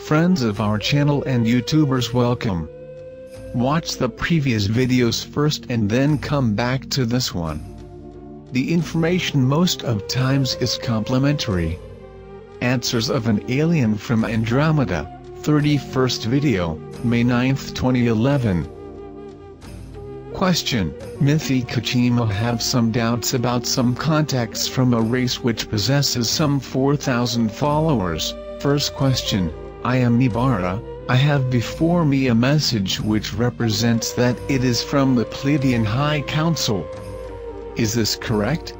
Friends of our channel and YouTubers, welcome. Watch the previous videos first and then come back to this one. The information most of times is complimentary. Answers of an alien from Andromeda, 31st video, May 9, 2011. Question: Mythi Kachima have some doubts about some contacts from a race which possesses some 4,000 followers. First question: I am Nibara. I have before me a message which represents that it is from the Pleiadian High Council. Is this correct?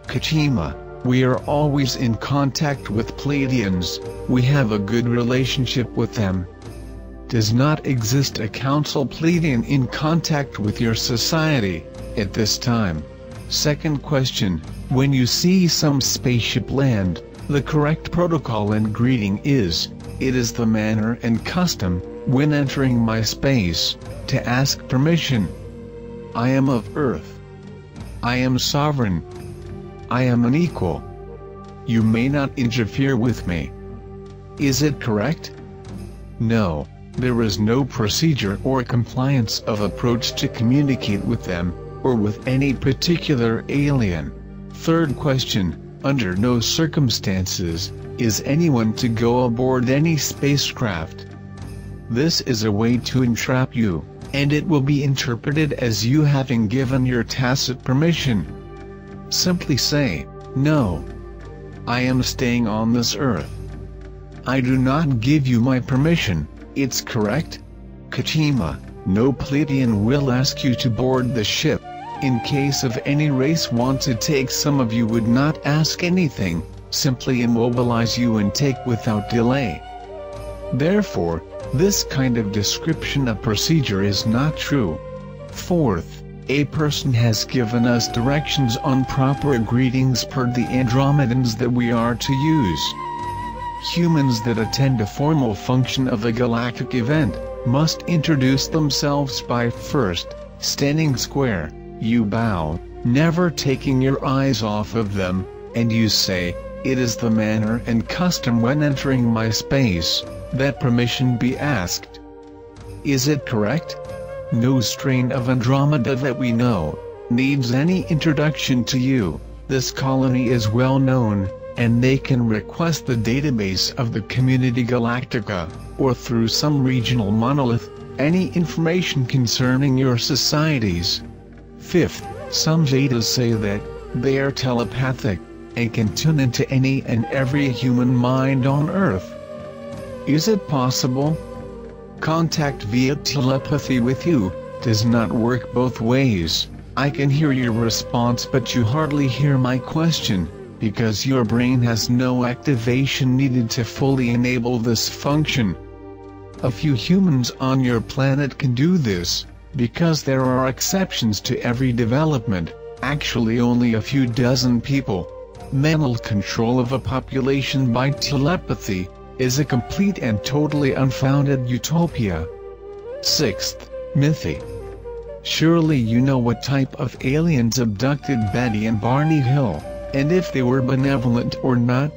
Kachima: we are always in contact with Pleiadians, we have a good relationship with them. Does not exist a council Pleiadian in contact with your society, at this time. Second question: when you see some spaceship land, the correct protocol and greeting is, it is the manner and custom, when entering my space, to ask permission. I am of Earth. I am sovereign. I am an equal. You may not interfere with me. Is it correct? No, there is no procedure or compliance of approach to communicate with them, or with any particular alien. Third question: under no circumstances is anyone to go aboard any spacecraft. This is a way to entrap you, and it will be interpreted as you having given your tacit permission. Simply say, no. I am staying on this Earth. I do not give you my permission, it's correct? Kachima: no Pleiadian will ask you to board the ship. In case of any race want to take, some of you would not ask anything, simply immobilize you and take without delay. Therefore, this kind of description of procedure is not true. Fourth, a person has given us directions on proper greetings per the Andromedans that we are to use. Humans that attend a formal function of a galactic event must introduce themselves by first standing square. You bow, never taking your eyes off of them, and you say, it is the manner and custom when entering my space, that permission be asked. Is it correct? No strain of Andromeda that we know needs any introduction to you. This colony is well known, and they can request the database of the Community Galactica, or through some regional monolith, any information concerning your societies. Fifth, some Vedas say that they are telepathic, and can tune into any and every human mind on Earth. Is it possible? Contact via telepathy with you does not work both ways. I can hear your response, but you hardly hear my question, because your brain has no activation needed to fully enable this function. A few humans on your planet can do this, because there are exceptions to every development, actually only a few dozen people. Mental control of a population by telepathy is a complete and totally unfounded utopia. Sixth, Mythi. Surely you know what type of aliens abducted Betty and Barney Hill, and if they were benevolent or not.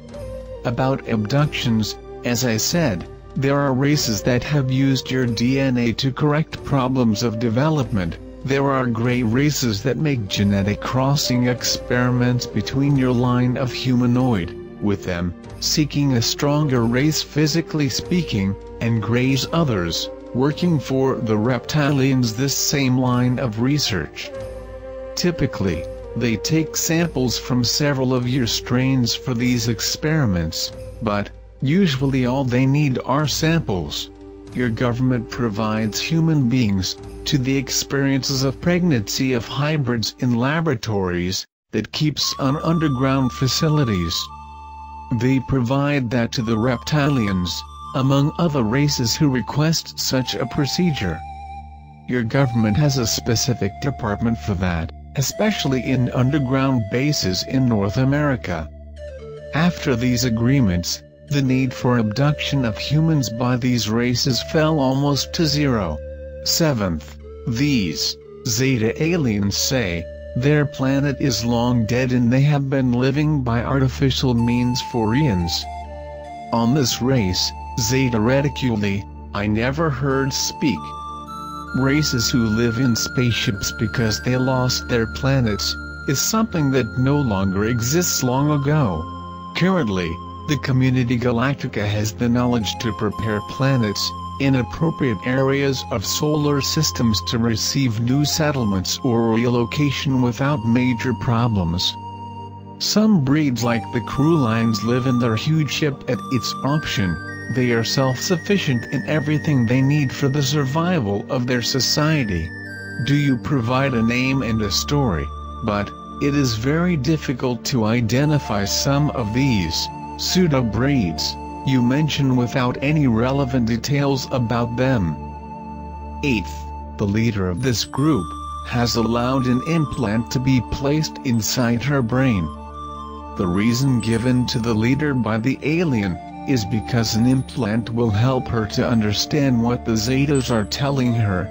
About abductions, as I said, there are races that have used your DNA to correct problems of development. There are gray races that make genetic crossing experiments between your line of humanoid, with them, seeking a stronger race physically speaking, and grays others, working for the reptilians this same line of research. Typically, they take samples from several of your strains for these experiments, but usually all they need are samples. Your government provides human beings to the experiences of pregnancy of hybrids in laboratories that keeps on underground facilities. They provide that to the reptilians, among other races who request such a procedure. Your government has a specific department for that, especially in underground bases in North America. After these agreements, the need for abduction of humans by these races fell almost to zero. Seventh, these Zeta aliens say their planet is long dead and they have been living by artificial means for eons. On this race, Zeta Reticuli, I never heard speak. Races who live in spaceships because they lost their planets, is something that no longer exists long ago. Currently, the Community Galactica has the knowledge to prepare planets, in appropriate areas of solar systems to receive new settlements or relocation without major problems. Some breeds like the crew lines live in their huge ship at its option. They are self-sufficient in everything they need for the survival of their society. Do you provide a name and a story, but it is very difficult to identify some of these pseudo-breeds you mention without any relevant details about them. 8th, the leader of this group has allowed an implant to be placed inside her brain. The reason given to the leader by the alien is because an implant will help her to understand what the Zetas are telling her.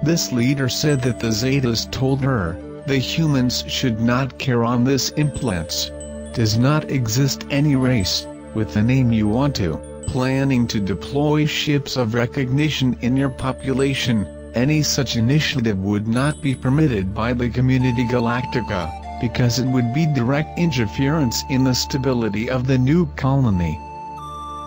This leader said that the Zetas told her the humans should not care on this implants. Does not exist any race, with the name you want to, planning to deploy ships of recognition in your population. Any such initiative would not be permitted by the Community Galactica, because it would be direct interference in the stability of the new colony.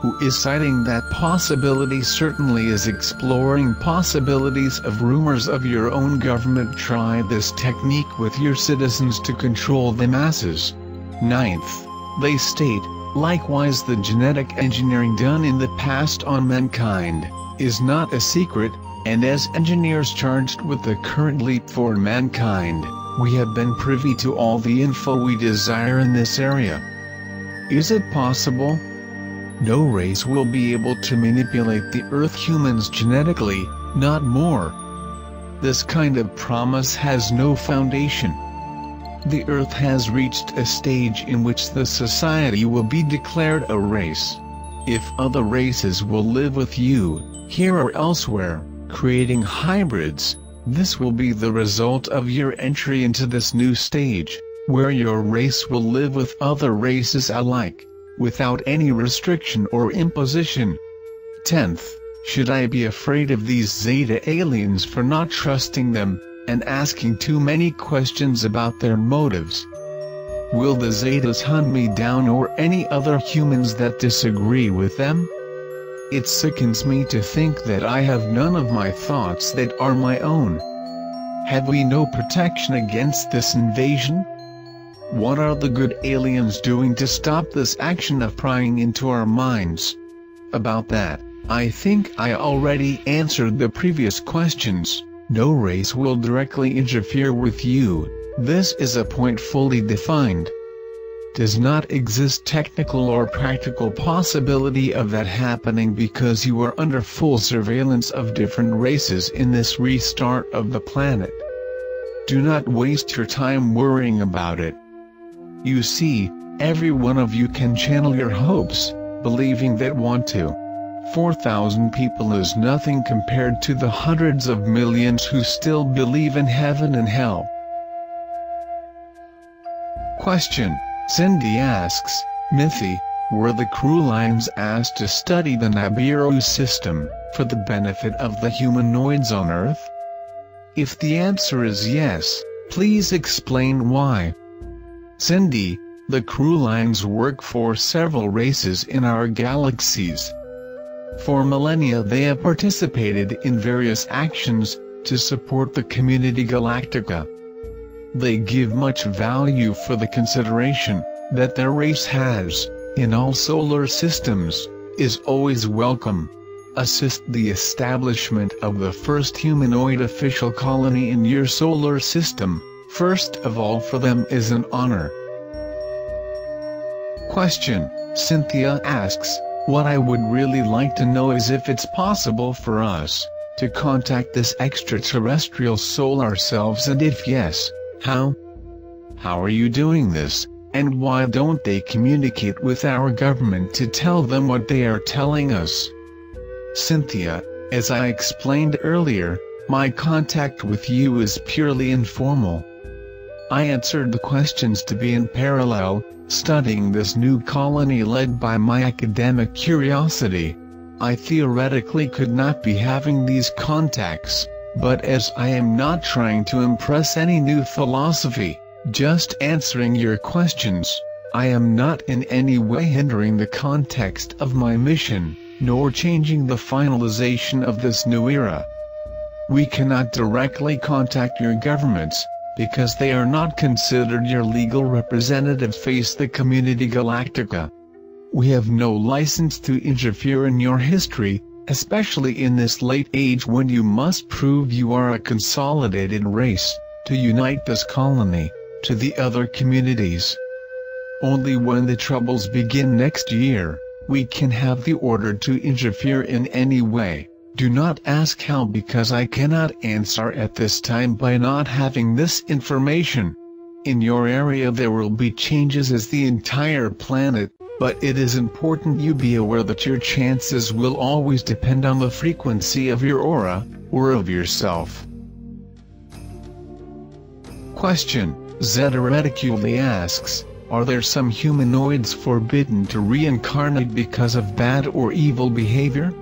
Who is citing that possibility certainly is exploring possibilities of rumors of your own government. Try this technique with your citizens to control the masses. 9th, they state, likewise the genetic engineering done in the past on mankind is not a secret, and as engineers charged with the current leap for mankind, we have been privy to all the info we desire in this area. Is it possible? No race will be able to manipulate the Earth humans genetically, not more. This kind of promise has no foundation. The Earth has reached a stage in which the society will be declared a race. If other races will live with you, here or elsewhere, creating hybrids, this will be the result of your entry into this new stage, where your race will live with other races alike, without any restriction or imposition. 10th, should I be afraid of these Zeta aliens for not trusting them, and asking too many questions about their motives? Will the Zetas hunt me down or any other humans that disagree with them? It sickens me to think that I have none of my thoughts that are my own. Have we no protection against this invasion? What are the good aliens doing to stop this action of prying into our minds? About that, I think I already answered the previous questions. No race will directly interfere with you. This is a point fully defined. Does not exist technical or practical possibility of that happening because you are under full surveillance of different races in this restart of the planet. Do not waste your time worrying about it. You see, every one of you can channel your hopes, believing that want to. 4,000 people is nothing compared to the hundreds of millions who still believe in heaven and hell. Question. Cindy asks, Mithy, were the crew lines asked to study the Nibiru system, for the benefit of the humanoids on Earth? If the answer is yes, please explain why. Cindy, the crew lines work for several races in our galaxies. For millennia they have participated in various actions, to support the Community Galactica. They give much value for the consideration that their race has, in all solar systems, is always welcome. Assist the establishment of the first humanoid official colony in your solar system, first of all for them is an honor. Question. Cynthia asks, what I would really like to know is if it's possible for us to contact this extraterrestrial soul ourselves, and if yes, how? How are you doing this, and why don't they communicate with our government to tell them what they are telling us? Cynthia, as I explained earlier, my contact with you is purely informal. I answered the questions to be in parallel, studying this new colony led by my academic curiosity. I theoretically could not be having these contacts, but as I am not trying to impress any new philosophy, just answering your questions, I am not in any way hindering the context of my mission, nor changing the finalization of this new era. We cannot directly contact your governments, because they are not considered your legal representatives. Face the community Galactica. We have no license to interfere in your history, especially in this late age when you must prove you are a consolidated race, to unite this colony to the other communities. Only when the troubles begin next year, we can have the order to interfere in any way. Do not ask how, because I cannot answer at this time by not having this information. In your area there will be changes as the entire planet, but it is important you be aware that your chances will always depend on the frequency of your aura, or of yourself. Question: Zeta asks, are there some humanoids forbidden to reincarnate because of bad or evil behavior?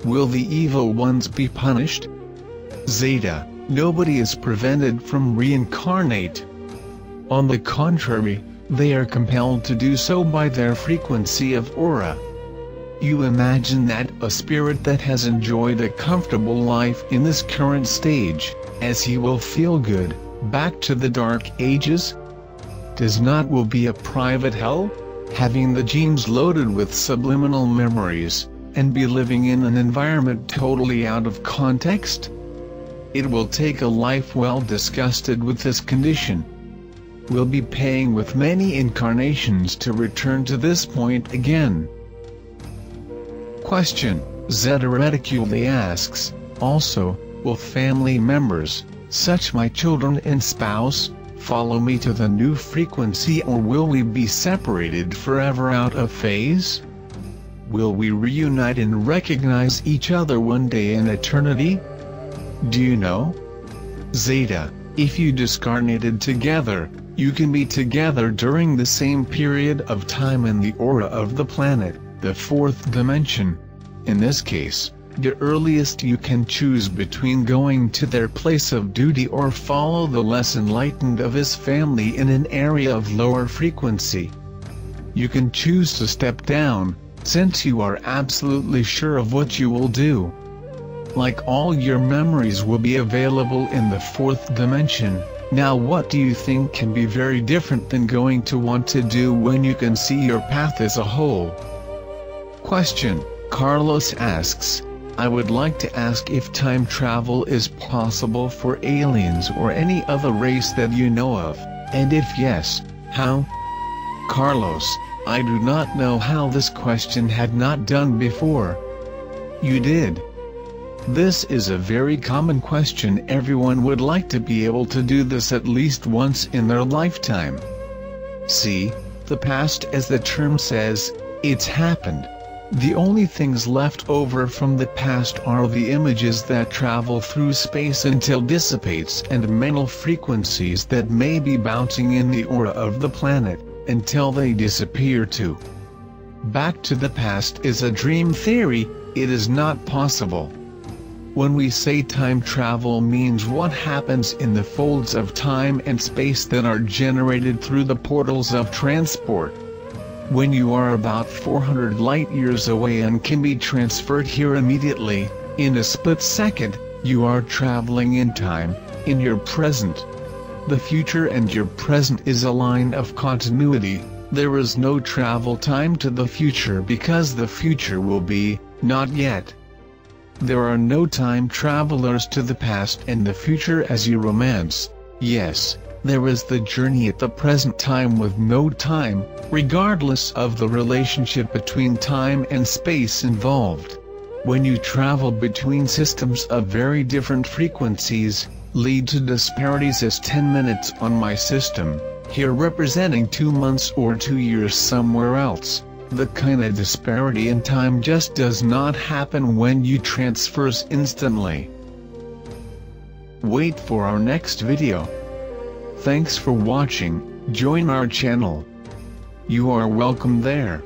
Will the evil ones be punished? Zeta: nobody is prevented from reincarnate. On the contrary, they are compelled to do so by their frequency of aura. You imagine that a spirit that has enjoyed a comfortable life in this current stage, as he will feel good, back to the Dark Ages? Does not will be a private hell, having the genes loaded with subliminal memories, and be living in an environment totally out of context? It will take a life well disgusted with this condition. Will be paying with many incarnations to return to this point again. Question: Zeta asks, also, will family members, such my children and spouse, follow me to the new frequency, or will we be separated forever out of phase? Will we reunite and recognize each other one day in eternity? Do you know? Zeta: if you discarnated together, you can be together during the same period of time in the aura of the planet, the fourth dimension. In this case, the earliest you can choose between going to their place of duty or follow the less enlightened of his family in an area of lower frequency. You can choose to step down, since you are absolutely sure of what you will do. Like all your memories will be available in the fourth dimension. Now what do you think can be very different than going to want to do when you can see your path as a whole? Question: Carlos asks, I would like to ask if time travel is possible for aliens or any other race that you know of, and if yes, how? Carlos, I do not know how this question had not done before. You did. This is a very common question. Everyone would like to be able to do this at least once in their lifetime. See, the past, as the term says, it's happened. The only things left over from the past are the images that travel through space until dissipates, and mental frequencies that may be bouncing in the aura of the planet, until they disappear too. Back to the past is a dream theory. It is not possible. When we say time travel means what happens in the folds of time and space that are generated through the portals of transport. When you are about 400 light years away and can be transferred here immediately, in a split second, you are traveling in time, in your present. The future and your present is a line of continuity. There is no travel time to the future because the future will be, not yet. There are no time travelers to the past and the future as you romance. Yes, there is the journey at the present time with no time, regardless of the relationship between time and space involved. When you travel between systems of very different frequencies, lead to disparities as 10 minutes on my system, here representing 2 months or 2 years somewhere else. The kind of disparity in time just does not happen when you transfers instantly. Wait for our next video. Thanks for watching. Join our channel. You are welcome there.